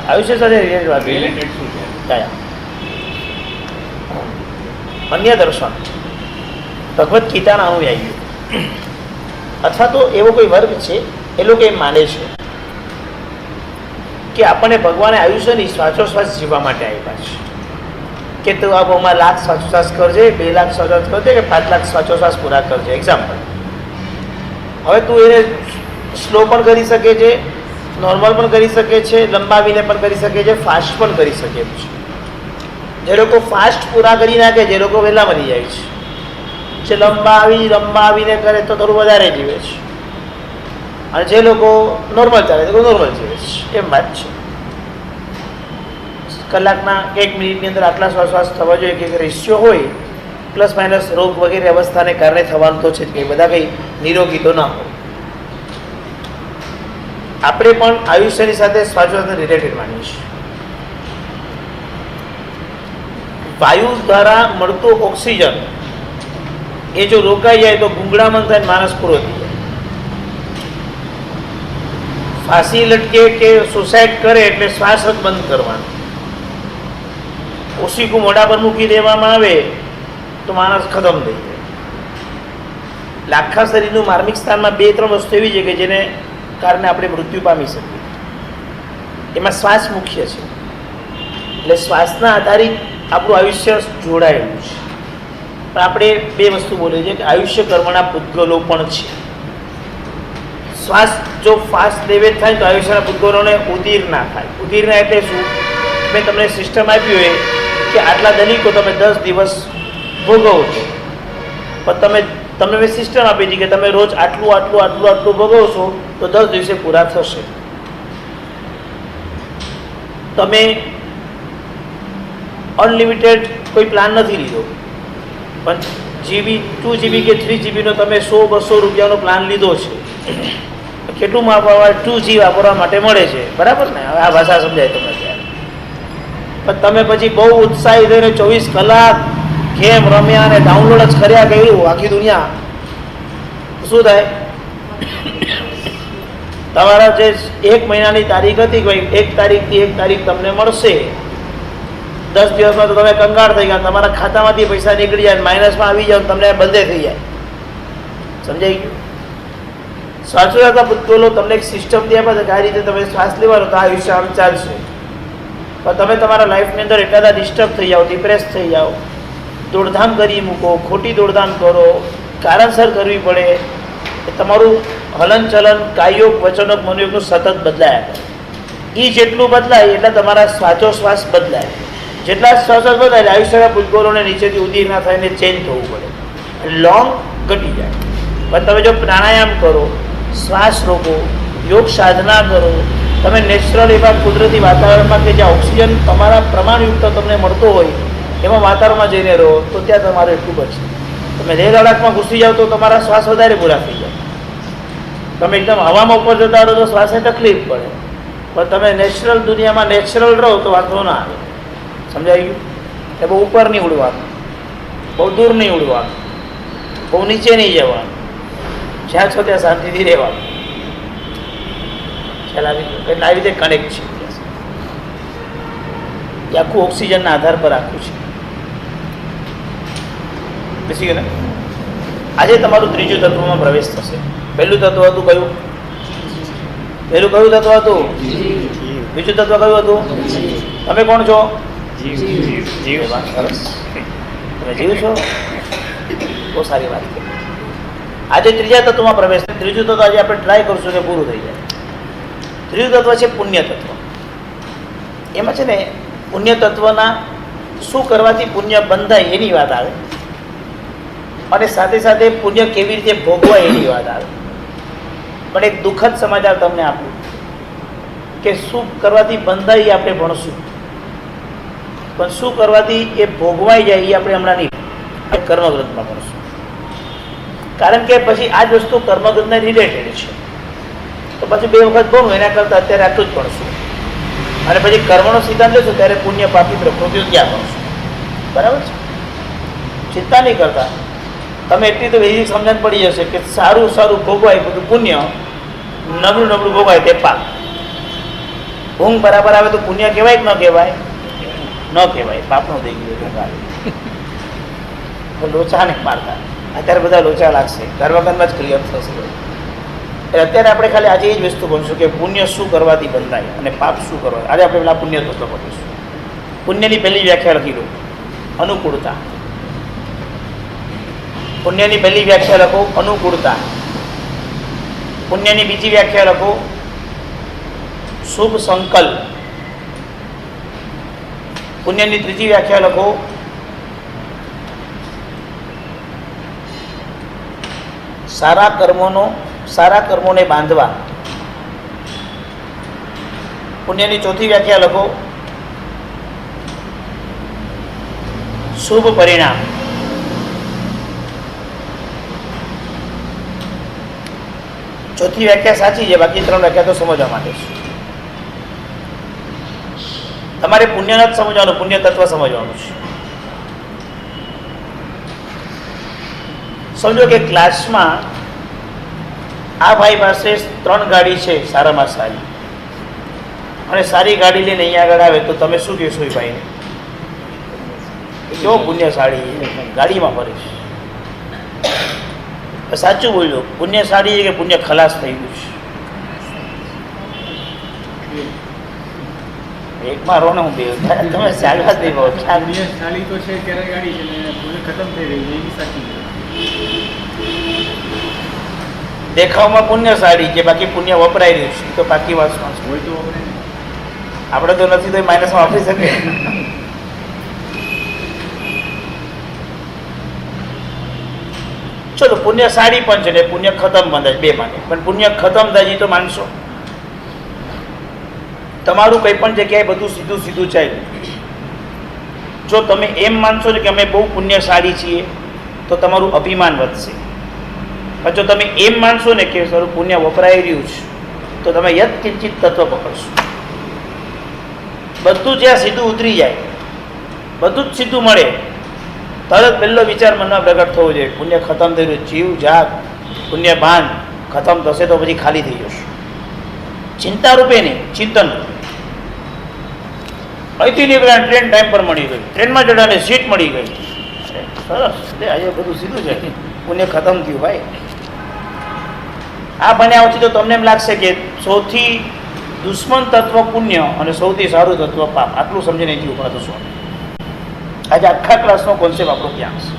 આયુષ્ય સાથે રિલેટેડ વાત રિલેટેડ શું છે? કયા અન્ય દર્શન ભગવદ્ ગીતાના અનુયાયીઓ અથવા તો એવો કોઈ વર્ગ છે એ લોકો એમ માને છે કે આપણને ભગવાને આયુષ્યની શ્વાસોશ્વાસ જીવવા માટે આપ્યા છે કે તું આ બહુમાં લાખ શ્વાસોશ્વાસ કરજે, 2 લાખ શ્વાસોશ્વાસ કરજે કે 5 લાખ શ્વાસોશ્વાસ પૂરા કરજે. એક્ઝામ્પલ. હવે તું એને સ્લો પણ કરી શકે છે, નોર્મલ પણ કરી શકે છે, લંબાવીને પણ કરી શકે છે, ફાસ્ટ પણ કરી શકે છે. જે લોકો ફાસ્ટ પૂરા કરી નાખે, જે લોકો વહેલા મરી જાય છે, જે લંબાવીને કરે તો થોડું વધારે જીવે છે, અને જે લોકો નોર્મલ ચાલે તો નોર્મલ જીવે છે. એમ વાત છે. કલાકના 1 મિનિટની અંદર આટલા શ્વાસ થવા જોઈએ કે રેશિયો હોય, પ્લસ માઇનસ રોગ વગેરે અવસ્થાને કારણે થવાનું તો છે જ, કંઈ બધા કંઈ નિરોગી તો ના હોય. આપણે પણ આયુષ્યની સાથે શ્વાસોશ્વાસને રિલેટેડ માનીએ છીએ. વાયુ દ્વારા મળતો ઓક્સિજન એ જો રોકાઈ જાય તો ગુંગળામણ થાય, માણસ પૂરો થઈ જાય. ફાંસી લટકે કે સુસાઇડ કરે એટલે શ્વાસ જ બંધ કરવાનો. ઓશીકું મોઢા પર મૂકી દેવામાં આવે તો માણસ ખતમ થઈ જાય. આખા શરીરનું માર્મિક સ્થાનમાં 2-3 વસ્તુ એવી છે કે જેને કારણે આપણે મૃત્યુ પામી શકીએ. એમાં શ્વાસ મુખ્ય છે. એટલે શ્વાસના આધારિત આપણું આયુષ્ય જોડાયેલું છે. પણ આપણે 2 વસ્તુ બોલીએ છીએ કે આયુષ્ય કર્મના પૂતગલો પણ છે. શ્વાસ જો ફાસ્ટ લેવે થાય તો આયુષ્યના પૂતગલોને ઉદીર ના થાય. ઉદીરના એટલે શું? મેં તમને સિસ્ટમ આપી હોય કે આટલા દલિકો તમે 10 દિવસ ભોગવો છો, પણ તમને મેં સિસ્ટમ આપી હતી કે તમે રોજ આટલું ભોગવશો તો 10 દિવસે પૂરા થશે. તમે અનલિમિટેડ કોઈ પ્લાન નથી લીધો, પણ GB 2 GB કે 3 GBનો તમે 100-200 રૂપિયાનો પ્લાન લીધો છે. કેટલું વાપરવા? 2G વાપરવા માટે મળે છે, બરાબર ને? હવે આ ભાષા સમજાય તમને ત્યારે. પણ તમે પછી બહુ ઉત્સાહી થઈને 24 કલાક ગેમ રમ્યા અને ડાઉનલોડ જ કર્યા કર્યું આખી દુનિયા, શું થાય? તમારા જે 1 મહિનાની તારીખ હતી, ભાઈ 1 તારીખથી 1 તારીખ તમને મળશે, 10 દિવસમાં તો તમે કંગાળ થઈ ગયા, તમારા ખાતામાંથી પૈસા નીકળી જાય, માઇનસમાં આવી જાય, તમને બંધે થઈ જાય. સમજાઈ ગયું? શ્વાસોશ્વાસના પૂતગલો તમને એક સિસ્ટમથી આપે છે કે આ રીતે તમે શ્વાસ લેવાનો તો આયુષ્ય આમ ચાલશે. પણ તમે તમારા લાઈફની અંદર એટલા ડિસ્ટર્બ થઈ જાઓ, ડિપ્રેસ થઈ જાઓ, દોડધામ કરી મૂકો, ખોટી દોડધામ કરો, કારણસર કરવી પડે, તમારું હલનચલન કાયોગ વચનોગ મનોયોગનું સતત બદલાયા કરે. એ જેટલું બદલાય એટલે તમારા શ્વાસોશ્વાસ બદલાય. જેટલા શ્વાસોશ્વાસ બદલાય એટલે આયુષ્યના પૂતગલોને નીચેથી ઉદીર ના થાય ને ચેન્જ થવું પડે, લોંગ ઘટી જાય. પણ તમે જો પ્રાણાયામ કરો, શ્વાસ રોકો, યોગ સાધના કરો, તમે નેચરલ એવા કુદરતી વાતાવરણમાં કે જ્યાં ઓક્સિજન તમારા પ્રમાણયુક્ત તમને મળતો હોય એમાં વાતાવરણમાં જઈને રહો તો ત્યાં તમારું એટલું બચે. તમે લેહ લડાખમાં ઘૂસી જાઓ તો તમારા શ્વાસ વધારે પૂરા થઈ જાય. તમે એકદમ હવામાં ઉપર જતા રહો તો શ્વાસને તકલીફ પડે. પણ તમે નેચરલ દુનિયામાં નેચરલ રહો તો વાંધો ના આવે. સમજાઈ ગયું? એ બહુ ઉપર નહીં ઉડવાનું, બહુ દૂર નહીં ઉડવાનું, બહુ નીચે નહીં જવાનું, જ્યાં છો ત્યાં શાંતિથી રહેવાનું. ખ્યાલ આવી ગયો? એટલે આવી રીતે કનેક્ટ છે. એ આખું ઓક્સિજનના આધાર પર આખું છે. બેસી ગયું ને? આજે તમારું ત્રીજું તત્વમાં પ્રવેશ થશે. પહેલું તત્વ હતું કયું? પહેલું કયું તત્વ હતું? બીજું તત્વ કયું હતું? તમે કોણ છો? જીવ. સરસ, તમે જીવ છો, બહુ સારી વાત છે. આજે ત્રીજા તત્વમાં પ્રવેશ. ત્રીજું તત્વ આજે આપણે ટ્રાય કરશું કે પૂરું થઈ જાય. ત્રીજું તત્વ છે પુણ્ય તત્વ. એમાં છે ને પુણ્ય તત્વના શું કરવાથી પુણ્ય બંધાય એની વાત આવે, અને સાથે સાથે પુણ્ય કેવી રીતે ભોગવાય એની વાત આવે. પણ એક દુઃખદ સમાચાર તમને આપું કે શું કરવાથી બંધાય એ આપણે ભણશું, પણ શું કરવાથી એ ભોગવાઈ જાય એ આપણે હમણાં નહીં, કર્મગ્રંથમાં ભણશું. કારણ કે પછી આ જ વસ્તુ કર્મગ્રંથને રિલેટેડ છે, તો પછી 2 વખત ભણવું એના કરતાં અત્યારે આટલું જ ભણશું. અને પછી કર્મનો સિદ્ધાંત લેશું ત્યારે પુણ્ય પાપી પ્રકૃતિઓ ક્યાં ભણશું. બરાબર છે? ચિંતા નહીં કરતા. તમે એટલી તો બેઝિક સમજણ પડી જશે કે સારું સારું ભોગવાય બધું પુણ્ય, નબળું નબળું ભોગવાય તે પાપ. ઊંઘ બરાબર આવે તો પુણ્ય કહેવાય કે ન કહેવાય? ન કહેવાય. પાપનું થઈ ગયું. લોચા નહીં મારતા. અત્યારે બધા લોચા લાગશે, ધર્મકર્મમાં જ ક્લિયર થશે. એટલે અત્યારે આપણે ખાલી આજે એ જ વસ્તુ ભણશું કે પુણ્ય શું કરવાથી બંધાય અને પાપ શું કરવા. આજે આપણે પેલા પુણ્ય તત્વ ભણીશું. પુણ્યની પહેલી વ્યાખ્યા લખી દો, અનુકૂળતા. પુણ્યની પહેલી વ્યાખ્યા લખો, અનુકૂળતા. પુણ્યની બીજી વ્યાખ્યા લખો, શુભ સંકલ્પ. પુણ્યની ત્રીજી વ્યાખ્યા લખો, સારા કર્મોને બાંધવા. પુણ્યની ચોથી વ્યાખ્યા લખો, શુભ પરિણામ. ચોથી વ્યાખ્યા સાચી છે, બાકી ત્રણ વ્યાખ્યા તો સમજવા માટે છે. તમારે પુણ્ય નથી સમજવાનું, પુણ્ય તત્વ સમજવાનું છે. સમજો કે ક્લાસમાં આ ભાઈ પાસે 3 ગાડી છે, સારામાં સારી, અને સારી ગાડી લઈને અહીંયા આગળ આવે તો તમે શું કહેશો એ ભાઈને? કેવો પુણ્યશાળી ગાડીમાં ફરે છે. સાચું બોલ્યો, પુણ્યશાળી છે કે પુણ્ય ખલાસ થઈ ગયું છે? એકમાં રહો ને હું બે તમે ચાલવા જ નહીં બહુ પુણ્યશાળી તો છે ત્યારે ગાડી છે ને પુણ્ય ખતમ થઈ રહી છે, એ બી સાચી છે. દેખાવમાં પુણ્યશાળી છે, બાકી પુણ્ય વપરાઈ રહ્યું છે, તો બાકી વાત શું હોય તો આપણે આપણે તો નથી તો માઇનસમાં વાપરી શકે. ચલો પુણ્યશાળી પણ છે ને પુણ્ય ખતમ બંધાય, બે માટે. પણ પુણ્ય ખતમ થાય તો માનશો? તમારું કંઈ પણ જગ્યાએ બધું સીધું સીધું ચાલ્યું. જો તમે એમ માનશો ને કે અમે બહુ પુણ્યશાળી છીએ તો તમારું અભિમાન વધશે. પણ જો તમે એમ માનશો ને કે સારું પુણ્ય વપરાઈ રહ્યું છે તો તમે યત કિંચિત તત્વ પકડશો. બધું જ્યાં સીધું ઉતરી જાય, બધું જ સીધું મળે, તરત પહેલો વિચાર મનમાં પ્રગટ થવો જોઈએ, પુણ્ય ખતમ થઈ રહ્યું. જીવ જાગ, પુણ્ય બાંધ, ખતમ થશે તો પછી ખાલી થઈ જશે. ચિંતા રૂપે નહીં, ચિંતન. અહીંથી નીકળ્યા, ટ્રેન ટાઈમ પર મળી ગઈ, ટ્રેનમાં ચડાને સીટ મળી ગઈ, સરસ, આજે બધું સીધું છે, પુણ્ય ખતમ થયું ભાઈ. આ બન્યા પછી તો તમને એમ લાગશે કે સૌથી દુશ્મન તત્વ પુણ્ય અને સૌથી સારું તત્વ પાપ. આટલું સમજીને અહીંથી ઉભા થશો. આજે આખા ક્લાસનો કોન્સેપ્ટ આપણો ક્યાં છે?